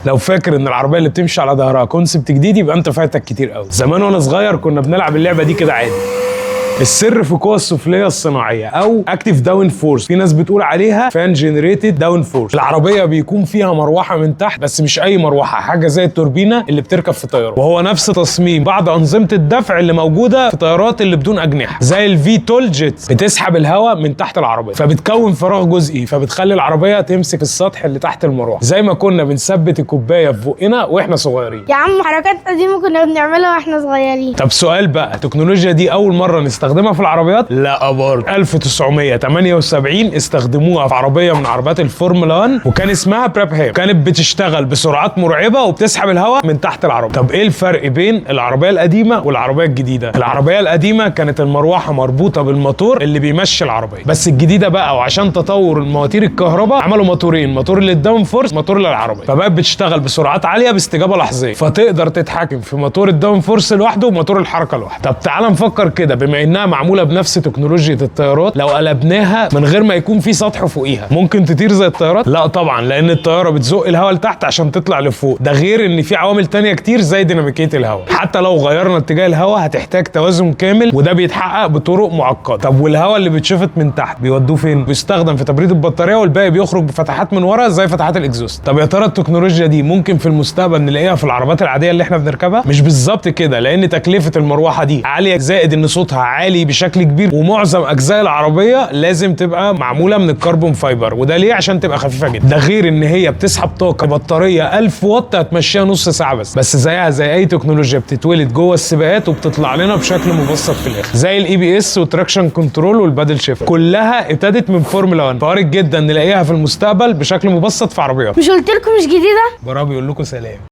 لو فاكر ان العربيه اللي بتمشي على ظهرها كونسبت جديد يبقى انت فايتك كتير قوي. زمان وانا صغير كنا بنلعب اللعبه دي كده عادي. السر في القوة السفلية الصناعية أو أكتيف داون فورس، في ناس بتقول عليها فان جنريتد داون فورس. العربية بيكون فيها مروحة من تحت، بس مش أي مروحة، حاجة زي التوربينة اللي بتركب في طيارة، وهو نفس تصميم بعض أنظمة الدفع اللي موجودة في طيارات اللي بدون أجنحة زي الفي تول جيتس، بتسحب الهواء من تحت العربية فبتكون فراغ جزئي، فبتخلي العربية تمسك السطح اللي تحت المروحة زي ما كنا بنثبت الكوباية في بقنا واحنا صغيرين. يا عم حركات قديمة كنا بنعملها واحنا صغيرين. طب سؤال بقى، التكنولوجيا دي أول مرة نستخدمها في العربيات؟ لا برضه. 1978 استخدموها في عربيه من عربيات الفورمولا 1 وكان اسمها برابهام، كانت بتشتغل بسرعات مرعبه وبتسحب الهواء من تحت العربيه. طب ايه الفرق بين العربيه القديمه والعربيه الجديده؟ العربيه القديمه كانت المروحه مربوطه بالموتور اللي بيمشي العربيه، بس الجديده بقى وعشان تطور المواتير الكهرباء عملوا موتورين، موتور للداون فورس، موتور للعربيه، فبقت بتشتغل بسرعات عاليه باستجابه لحظيه، فتقدر تتحكم في موتور الداون فورس لوحده وموتور الحركه لوحده. طب تعال نفكر كده، بما انها معموله بنفس تكنولوجيا الطيارات، لو قلبناها من غير ما يكون في سطح فوقيها ممكن تطير زي الطيارات؟ لا طبعا، لان الطياره بتزق الهواء لتحت عشان تطلع لفوق، ده غير ان في عوامل تانية كتير زي ديناميكيه الهواء. حتى لو غيرنا اتجاه الهواء هتحتاج توازن كامل، وده بيتحقق بطرق معقده. طب والهواء اللي بيتشفط من تحت بيودوه فين؟ بيستخدم في تبريد البطاريه، والباقي بيخرج بفتحات من ورا زي فتحات الاكزوست. طب يا ترى التكنولوجيا دي ممكن في المستقبل نلاقيها في العربيات العاديه اللي احنا بنركبها؟ مش بالظبط كده، لان تكلفه المروحه دي عاليه، زائد ان صوتها عالي بشكل كبير، ومعظم اجزاء العربيه لازم تبقى معموله من الكربون فايبر، وده ليه؟ عشان تبقى خفيفه جدا. ده غير ان هي بتسحب طاقه، بطاريه 1000 واط هتمشيها نص ساعه بس زيها زي اي تكنولوجيا بتتولد جوه السباقات وبتطلع لنا بشكل مبسط في الاخر، زي الاي بي اس والتراكشن كنترول والبادل شيفت، كلها ابتدت من فورمولا 1، فوارد جدا نلاقيها في المستقبل بشكل مبسط في عربيات. مش قلت لكم مش جديدة؟ برا بيقول لكم سلام.